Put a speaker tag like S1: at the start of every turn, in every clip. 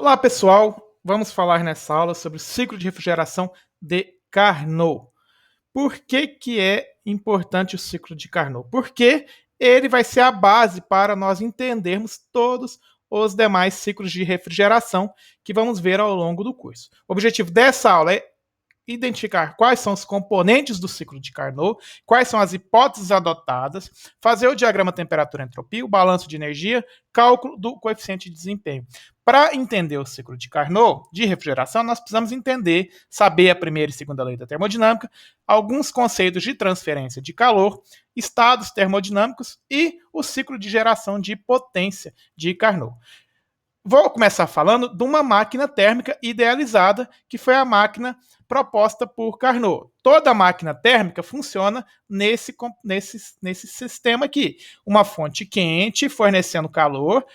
S1: Olá, pessoal! Vamos falar nessa aula sobre o ciclo de refrigeração de Carnot. Por que é importante o ciclo de Carnot? Porque ele vai ser a base para nós entendermos todos os demais ciclos de refrigeração que vamos ver ao longo do curso. O objetivo dessa aula é identificar quais são os componentes do ciclo de Carnot, quais são as hipóteses adotadas, fazer o diagrama temperatura-entropia, o balanço de energia, cálculo do coeficiente de desempenho. Para entender o ciclo de Carnot, de refrigeração, nós precisamos entender, saber a primeira e segunda lei da termodinâmica, alguns conceitos de transferência de calor, estados termodinâmicos e o ciclo de geração de potência de Carnot. Vou começar falando de uma máquina térmica idealizada, que foi a máquina proposta por Carnot. Toda máquina térmica funciona nesse sistema aqui. Uma fonte quente fornecendo calor,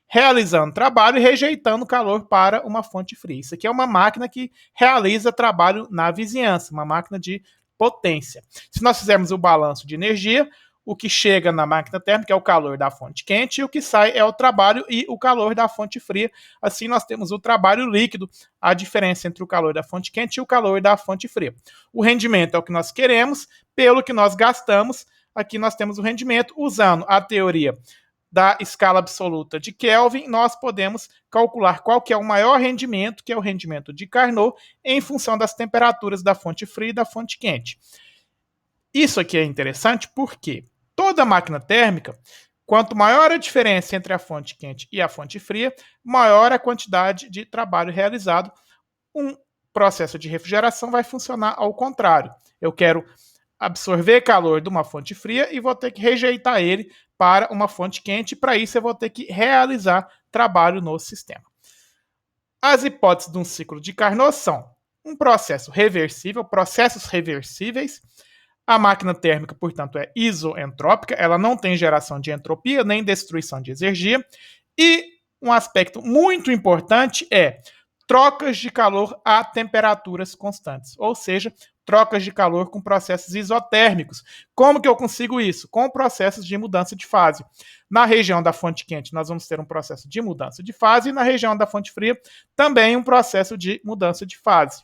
S1: realizando trabalho e rejeitando calor para uma fonte fria. Isso aqui é uma máquina que realiza trabalho na vizinhança, uma máquina de potência. Se nós fizermos o balanço de energia, o que chega na máquina térmica é o calor da fonte quente e o que sai é o trabalho e o calor da fonte fria. Assim, nós temos o trabalho líquido, a diferença entre o calor da fonte quente e o calor da fonte fria. O rendimento é o que nós queremos, pelo que nós gastamos. Aqui nós temos o rendimento. Usando a teoria da escala absoluta de Kelvin, nós podemos calcular qual que é o maior rendimento, que é o rendimento de Carnot, em função das temperaturas da fonte fria e da fonte quente. Isso aqui é interessante porque toda máquina térmica, quanto maior a diferença entre a fonte quente e a fonte fria, maior a quantidade de trabalho realizado. Um processo de refrigeração vai funcionar ao contrário. Eu quero absorver calor de uma fonte fria e vou ter que rejeitar ele para uma fonte quente. Para isso, eu vou ter que realizar trabalho no sistema. As hipóteses de um ciclo de Carnot são um processo reversível, processos reversíveis. A máquina térmica, portanto, é isoentrópica, ela não tem geração de entropia nem destruição de energia. E um aspecto muito importante é trocas de calor a temperaturas constantes, ou seja, trocas de calor com processos isotérmicos. Como que eu consigo isso? Com processos de mudança de fase. Na região da fonte quente, nós vamos ter um processo de mudança de fase, e na região da fonte fria, também um processo de mudança de fase.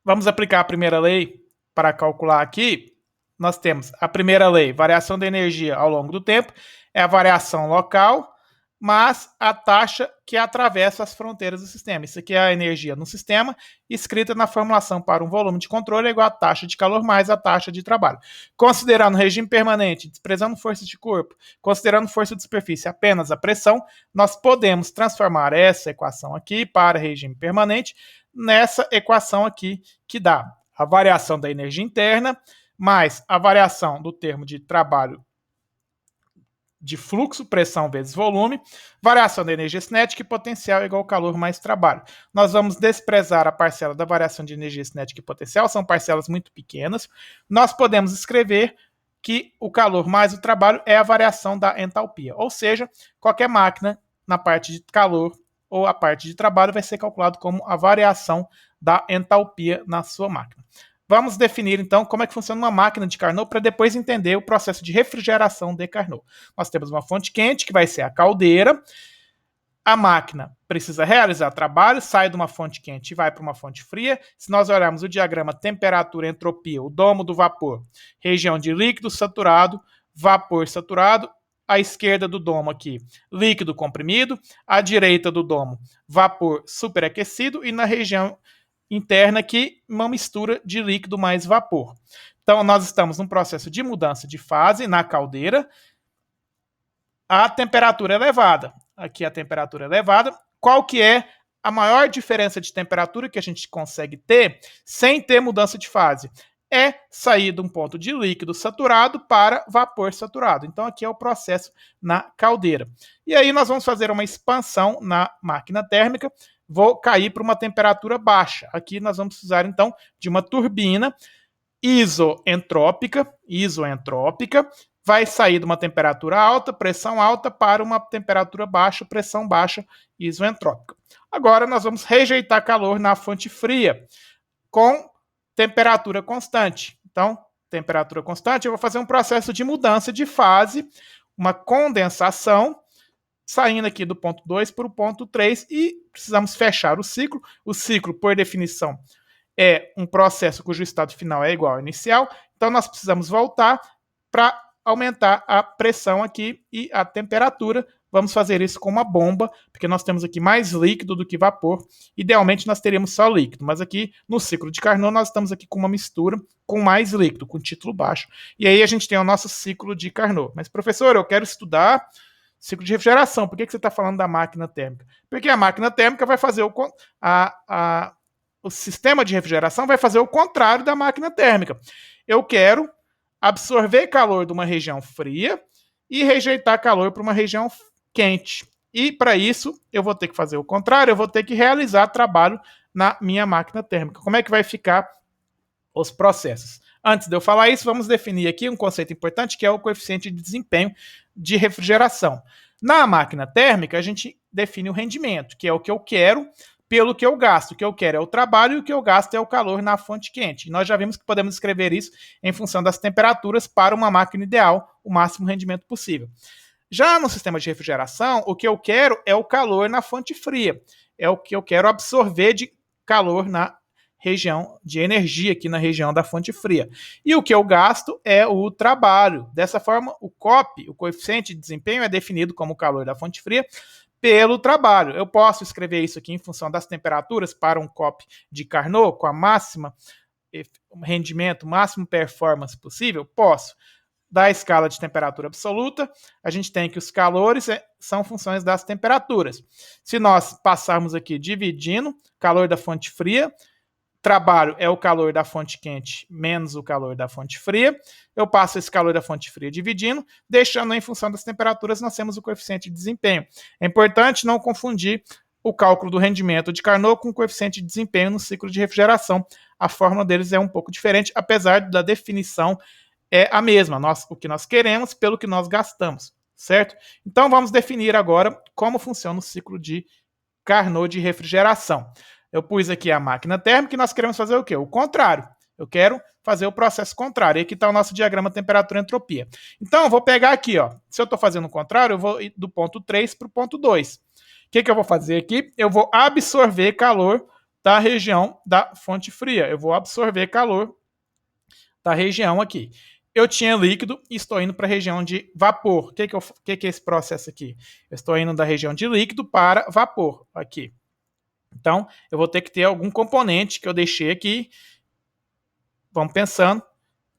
S1: Vamos aplicar a primeira lei para calcular aqui. Nós temos a primeira lei, variação da energia ao longo do tempo, é a variação local, mas a taxa que atravessa as fronteiras do sistema. Isso aqui é a energia no sistema, escrita na formulação para um volume de controle, é igual a taxa de calor mais a taxa de trabalho. Considerando regime permanente, desprezando força de corpo, considerando força de superfície apenas a pressão, nós podemos transformar essa equação aqui para regime permanente nessa equação aqui que dá a variação da energia interna, mais a variação do termo de trabalho de fluxo, pressão vezes volume, variação da energia cinética e potencial igual ao calor mais trabalho. Nós vamos desprezar a parcela da variação de energia cinética e potencial, são parcelas muito pequenas. Nós podemos escrever que o calor mais o trabalho é a variação da entalpia, ou seja, qualquer máquina na parte de calor ou a parte de trabalho vai ser calculado como a variação da entalpia na sua máquina. Vamos definir, então, como é que funciona uma máquina de Carnot para depois entender o processo de refrigeração de Carnot. Nós temos uma fonte quente, que vai ser a caldeira. A máquina precisa realizar trabalho, sai de uma fonte quente e vai para uma fonte fria. Se nós olharmos o diagrama temperatura-entropia, o domo do vapor, região de líquido saturado, vapor saturado, à esquerda do domo aqui, líquido comprimido, à direita do domo, vapor superaquecido e na região interna aqui, uma mistura de líquido mais vapor. Então, nós estamos num processo de mudança de fase na caldeira. A temperatura elevada. Aqui a temperatura elevada. Qual que é a maior diferença de temperatura que a gente consegue ter sem ter mudança de fase? É sair de um ponto de líquido saturado para vapor saturado. Então, aqui é o processo na caldeira. E aí nós vamos fazer uma expansão na máquina térmica. Vou cair para uma temperatura baixa. Aqui nós vamos precisar, então, de uma turbina isoentrópica, vai sair de uma temperatura alta, pressão alta, para uma temperatura baixa, pressão baixa, isoentrópica. Agora nós vamos rejeitar calor na fonte fria, com temperatura constante. Então, temperatura constante, eu vou fazer um processo de mudança de fase, uma condensação, saindo aqui do ponto 2 para o ponto 3 e precisamos fechar o ciclo. O ciclo, por definição, é um processo cujo estado final é igual ao inicial, então nós precisamos voltar para aumentar a pressão aqui e a temperatura. Vamos fazer isso com uma bomba, porque nós temos aqui mais líquido do que vapor. Idealmente nós teríamos só líquido, mas aqui no ciclo de Carnot nós estamos aqui com uma mistura com mais líquido, com título baixo. E aí a gente tem o nosso ciclo de Carnot. Mas professor, eu quero estudar ciclo de refrigeração. Por que você está falando da máquina térmica? Porque a máquina térmica vai fazer o sistema de refrigeração vai fazer o contrário da máquina térmica. Eu quero absorver calor de uma região fria e rejeitar calor para uma região quente. E para isso, eu vou ter que fazer o contrário, eu vou ter que realizar trabalho na minha máquina térmica. Como é que vai ficar os processos? Antes de eu falar isso, vamos definir aqui um conceito importante, que é o coeficiente de desempenho de refrigeração. Na máquina térmica, a gente define o rendimento, que é o que eu quero pelo que eu gasto. O que eu quero é o trabalho e o que eu gasto é o calor na fonte quente. Nós já vimos que podemos escrever isso em função das temperaturas para uma máquina ideal, o máximo rendimento possível. Já no sistema de refrigeração, o que eu quero é o calor na fonte fria. É o que eu quero absorver de calor na região de energia, aqui na região da fonte fria. E o que eu gasto é o trabalho. Dessa forma, o COP, o coeficiente de desempenho, é definido como o calor da fonte fria pelo trabalho. Eu posso escrever isso aqui em função das temperaturas para um COP de Carnot, com a máxima rendimento, máximo performance possível? Posso. Da escala de temperatura absoluta, a gente tem que os calores são funções das temperaturas. Se nós passarmos aqui dividindo calor da fonte fria, trabalho é o calor da fonte quente menos o calor da fonte fria. Eu passo esse calor da fonte fria dividindo, deixando em função das temperaturas, nós temos o coeficiente de desempenho. É importante não confundir o cálculo do rendimento de Carnot com o coeficiente de desempenho no ciclo de refrigeração. A fórmula deles é um pouco diferente, apesar da definição é a mesma. O que nós queremos pelo que nós gastamos, certo? Então vamos definir agora como funciona o ciclo de Carnot de refrigeração. Eu pus aqui a máquina térmica e nós queremos fazer o quê? O contrário. Eu quero fazer o processo contrário. E aqui está o nosso diagrama temperatura-entropia. Então, eu vou pegar aqui, ó. Se eu estou fazendo o contrário, eu vou ir do ponto 3 para o ponto 2. O que eu vou fazer aqui? Eu vou absorver calor da região da fonte fria. Eu vou absorver calor da região aqui. Eu tinha líquido e estou indo para a região de vapor. O que é esse processo aqui? Eu estou indo da região de líquido para vapor, aqui. Então, eu vou ter que ter algum componente que eu deixei aqui. Vamos pensando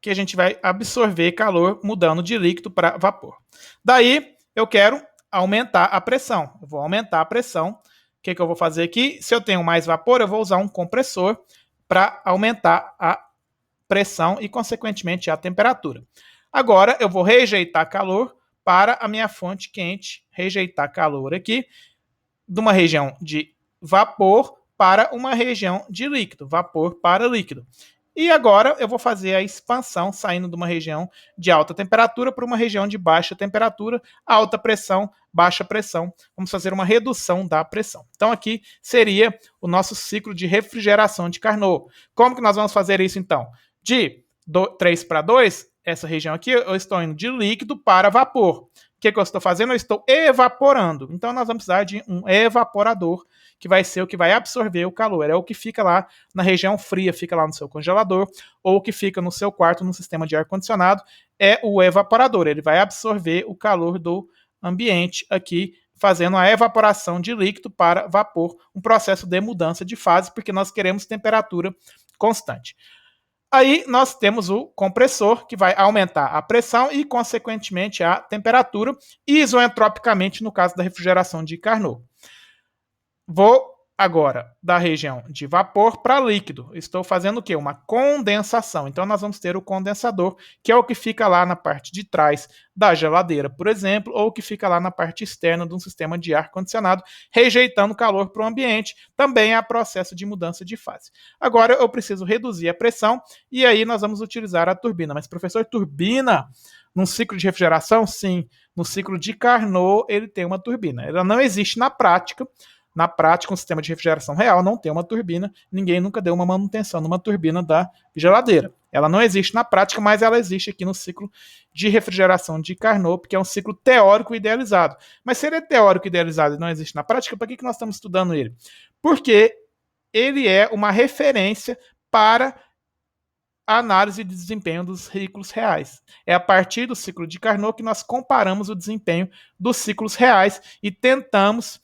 S1: que a gente vai absorver calor mudando de líquido para vapor. Daí, eu quero aumentar a pressão. Eu vou aumentar a pressão. O que eu vou fazer aqui? Se eu tenho mais vapor, eu vou usar um compressor para aumentar a pressão e, consequentemente, a temperatura. Agora, eu vou rejeitar calor para a minha fonte quente. Rejeitar calor aqui de uma região de vapor para uma região de líquido. Vapor para líquido. E agora eu vou fazer a expansão, saindo de uma região de alta temperatura para uma região de baixa temperatura, alta pressão, baixa pressão. Vamos fazer uma redução da pressão. Então aqui seria o nosso ciclo de refrigeração de Carnot. Como que nós vamos fazer isso então? De 3 para 2, essa região aqui, eu estou indo de líquido para vapor. O que eu estou fazendo? Eu estou evaporando. Então nós vamos precisar de um evaporador, que vai ser o que vai absorver o calor. É o que fica lá na região fria, fica lá no seu congelador, ou o que fica no seu quarto, no sistema de ar-condicionado, é o evaporador. Ele vai absorver o calor do ambiente aqui, fazendo a evaporação de líquido para vapor, um processo de mudança de fase, porque nós queremos temperatura constante. Aí nós temos o compressor, que vai aumentar a pressão e, consequentemente, a temperatura, isoentropicamente no caso da refrigeração de Carnot. Vou agora da região de vapor para líquido. Estou fazendo o quê? Uma condensação. Então nós vamos ter o condensador, que é o que fica lá na parte de trás da geladeira, por exemplo, ou que fica lá na parte externa de um sistema de ar-condicionado, rejeitando calor para o ambiente. Também há processo de mudança de fase. Agora eu preciso reduzir a pressão e aí nós vamos utilizar a turbina. Mas, professor, turbina num ciclo de refrigeração? Sim. No ciclo de Carnot, ele tem uma turbina. Ela não existe na prática. Na prática, um sistema de refrigeração real não tem uma turbina. Ninguém nunca deu uma manutenção numa turbina da geladeira. Ela não existe na prática, mas ela existe aqui no ciclo de refrigeração de Carnot, que é um ciclo teórico idealizado. Mas se ele é teórico idealizado e não existe na prática, por que nós estamos estudando ele? Porque ele é uma referência para a análise de desempenho dos ciclos reais. É a partir do ciclo de Carnot que nós comparamos o desempenho dos ciclos reais e tentamos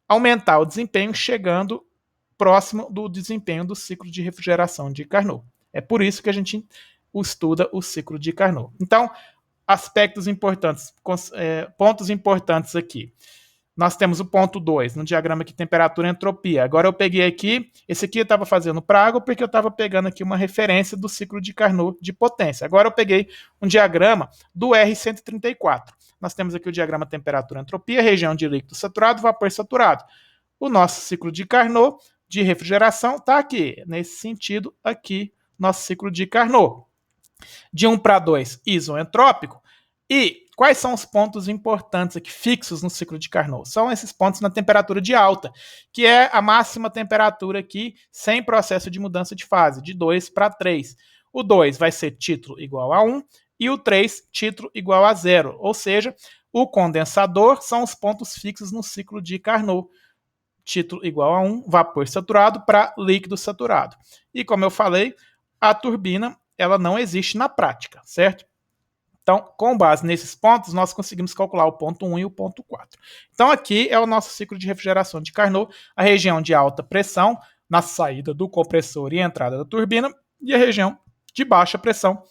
S1: aumentar o desempenho chegando próximo do desempenho do ciclo de refrigeração de Carnot. É por isso que a gente estuda o ciclo de Carnot. Então, aspectos importantes, pontos importantes aqui. Nós temos o ponto 2, no diagrama aqui, temperatura e entropia. Agora eu peguei aqui, esse aqui eu estava fazendo para água, porque eu estava pegando aqui uma referência do ciclo de Carnot de potência. Agora eu peguei um diagrama do R134. Nós temos aqui o diagrama temperatura e entropia, região de líquido saturado, vapor saturado. O nosso ciclo de Carnot de refrigeração está aqui, nesse sentido aqui, nosso ciclo de Carnot. De 1 para 2, isoentrópico. E quais são os pontos importantes aqui, fixos no ciclo de Carnot? São esses pontos na temperatura de alta, que é a máxima temperatura aqui, sem processo de mudança de fase, de 2 para 3. O 2 vai ser título igual a 1 e o 3, título igual a 0. Ou seja, o condensador são os pontos fixos no ciclo de Carnot. Título igual a 1, vapor saturado para líquido saturado. E como eu falei, a turbina ela não existe na prática, certo? Então, com base nesses pontos, nós conseguimos calcular o ponto 1 e o ponto 4. Então, aqui é o nosso ciclo de refrigeração de Carnot, a região de alta pressão, na saída do compressor e entrada da turbina, e a região de baixa pressão,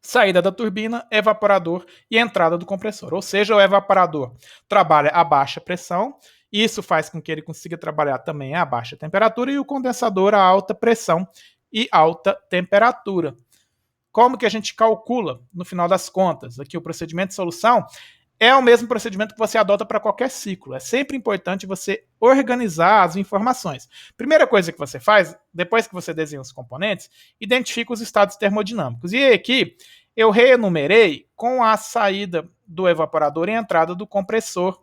S1: saída da turbina, evaporador e entrada do compressor. Ou seja, o evaporador trabalha a baixa pressão, isso faz com que ele consiga trabalhar também a baixa temperatura, e o condensador a alta pressão e alta temperatura. Como que a gente calcula, no final das contas? Aqui o procedimento de solução é o mesmo procedimento que você adota para qualquer ciclo. É sempre importante você organizar as informações. Primeira coisa que você faz, depois que você desenha os componentes, identifica os estados termodinâmicos. E aqui eu reenumerei com a saída do evaporador e a entrada do compressor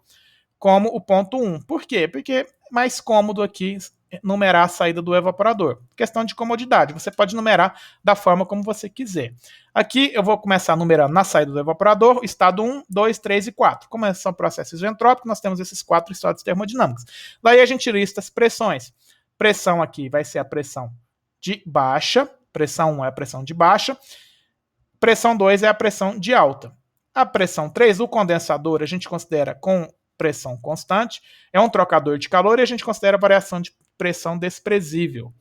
S1: como o ponto 1. Por quê? Porque é mais cômodo aqui numerar a saída do evaporador. Questão de comodidade, você pode numerar da forma como você quiser. Aqui eu vou começar numerando na saída do evaporador, estado 1, 2, 3 e 4. Como são processos isentrópicos, nós temos esses 4 estados termodinâmicos. Daí a gente lista as pressões. Pressão aqui vai ser a pressão de baixa, pressão 1 é a pressão de baixa, pressão 2 é a pressão de alta. A pressão 3, o condensador, a gente considera com pressão constante, é um trocador de calor e a gente considera a variação de pressão desprezível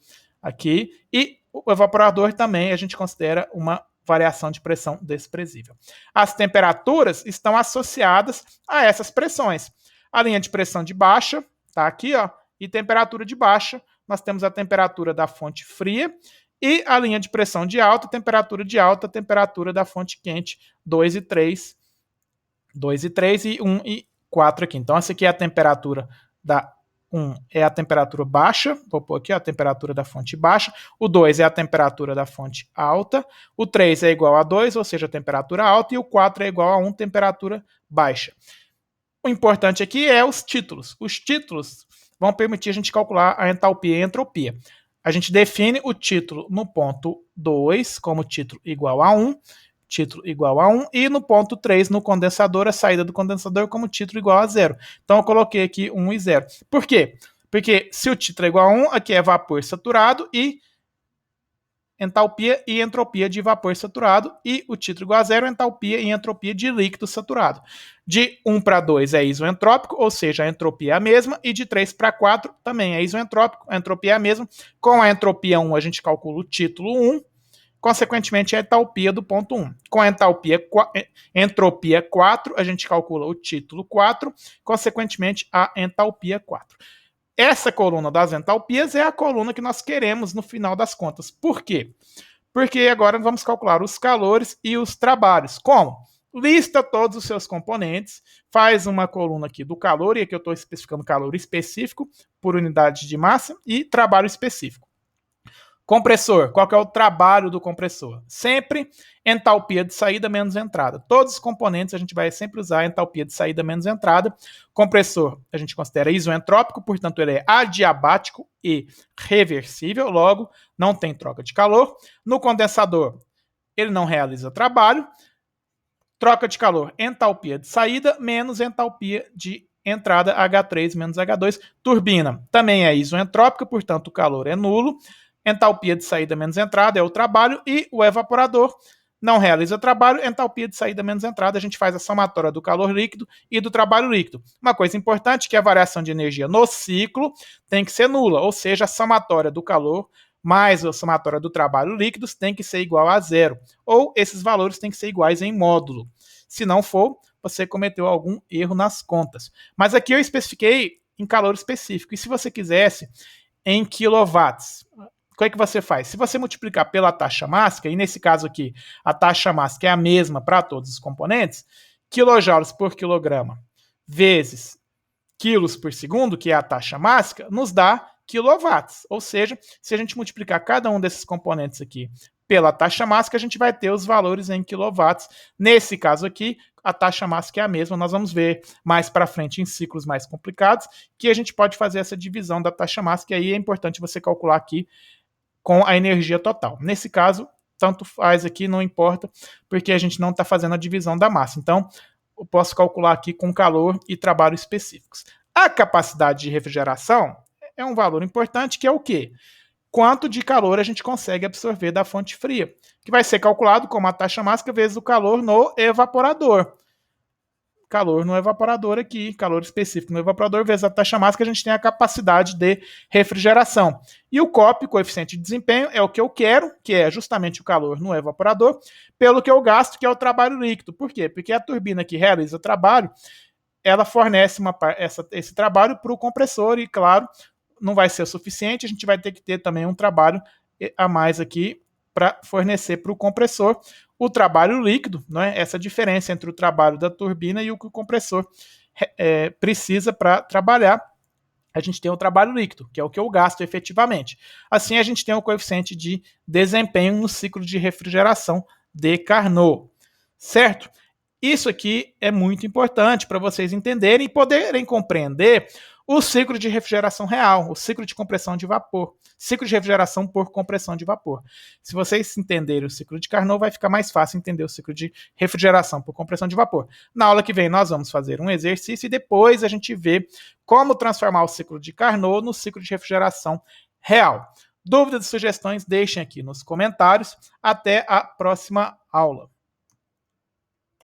S1: aqui, e o evaporador também a gente considera uma variação de pressão desprezível. As temperaturas estão associadas a essas pressões. A linha de pressão de baixa está aqui, ó, e temperatura de baixa, nós temos a temperatura da fonte fria, e a linha de pressão de alta, temperatura da fonte quente, 2 e 3, 2 e 3 e 1 e 4 aqui. Então essa aqui é a temperatura da 1 é a temperatura baixa, vou pôr aqui ó, a temperatura da fonte baixa, o 2 é a temperatura da fonte alta, o 3 é igual a 2, ou seja, a temperatura alta, e o 4 é igual a 1, temperatura baixa. O importante aqui é os títulos. Os títulos vão permitir a gente calcular a entalpia e a entropia. A gente define o título no ponto 2 como título igual a 1, título igual a 1, e no ponto 3, no condensador, a saída do condensador como título igual a 0. Então eu coloquei aqui 1 e 0. Por quê? Porque se o título é igual a 1, aqui é vapor saturado e entalpia e entropia de vapor saturado, e o título igual a 0, entalpia e entropia de líquido saturado. De 1 para 2 é isoentrópico, ou seja, a entropia é a mesma, e de 3 para 4 também é isoentrópico, a entropia é a mesma. Com a entropia 1 a gente calcula o título 1, consequentemente, a entalpia do ponto 1. Com a entropia 4, a gente calcula o título 4, consequentemente, a entalpia 4. Essa coluna das entalpias é a coluna que nós queremos no final das contas. Por quê? Porque agora vamos calcular os calores e os trabalhos. Como? Lista todos os seus componentes, faz uma coluna aqui do calor, e aqui eu estou especificando calor específico por unidade de massa, e trabalho específico. Compressor, qual que é o trabalho do compressor? Sempre entalpia de saída menos entrada. Todos os componentes a gente vai sempre usar entalpia de saída menos entrada. Compressor a gente considera isoentrópico, portanto ele é adiabático e reversível, logo não tem troca de calor. No condensador ele não realiza trabalho. Troca de calor, entalpia de saída menos entalpia de entrada, H3 menos H2. Turbina também é isoentrópica, portanto o calor é nulo. Entalpia de saída menos entrada é o trabalho, e o evaporador não realiza trabalho, entalpia de saída menos entrada, a gente faz a somatória do calor líquido e do trabalho líquido. Uma coisa importante é que a variação de energia no ciclo tem que ser nula, ou seja, a somatória do calor mais a somatória do trabalho líquidos tem que ser igual a zero, ou esses valores têm que ser iguais em módulo. Se não for, você cometeu algum erro nas contas. Mas aqui eu especifiquei em calor específico, e se você quisesse em quilowatts, o que você faz? Se você multiplicar pela taxa mássica, e nesse caso aqui a taxa mássica é a mesma para todos os componentes, quilojoules por quilograma vezes quilos por segundo, que é a taxa mássica, nos dá quilowatts. Ou seja, se a gente multiplicar cada um desses componentes aqui pela taxa mássica, a gente vai ter os valores em quilowatts. Nesse caso aqui, a taxa mássica é a mesma. Nós vamos ver mais para frente em ciclos mais complicados que a gente pode fazer essa divisão da taxa mássica, e aí é importante você calcular aqui com a energia total. Nesse caso, tanto faz aqui, não importa, porque a gente não está fazendo a divisão da massa. Então, eu posso calcular aqui com calor e trabalho específicos. A capacidade de refrigeração é um valor importante, que é o quê? Quanto de calor a gente consegue absorver da fonte fria, que vai ser calculado como a taxa mássica vezes o calor no evaporador. Calor no evaporador aqui, calor específico no evaporador, vezes a taxa mássica, a gente tem a capacidade de refrigeração. E o COP, coeficiente de desempenho, é o que eu quero, que é justamente o calor no evaporador, pelo que eu gasto, que é o trabalho líquido. Por quê? Porque a turbina que realiza o trabalho, ela fornece esse trabalho para o compressor, e claro, não vai ser o suficiente, a gente vai ter que ter também um trabalho a mais aqui para fornecer para o compressor o trabalho líquido, né? Essa diferença entre o trabalho da turbina e o que o compressor precisa para trabalhar. A gente tem o trabalho líquido, que é o que eu gasto efetivamente. Assim, a gente tem o coeficiente de desempenho no ciclo de refrigeração de Carnot, certo? Isso aqui é muito importante para vocês entenderem e poderem compreender o ciclo de refrigeração real, o ciclo de compressão de vapor, ciclo de refrigeração por compressão de vapor. Se vocês entenderem o ciclo de Carnot, vai ficar mais fácil entender o ciclo de refrigeração por compressão de vapor. Na aula que vem nós vamos fazer um exercício e depois a gente vê como transformar o ciclo de Carnot no ciclo de refrigeração real. Dúvidas e sugestões deixem aqui nos comentários. Até a próxima aula.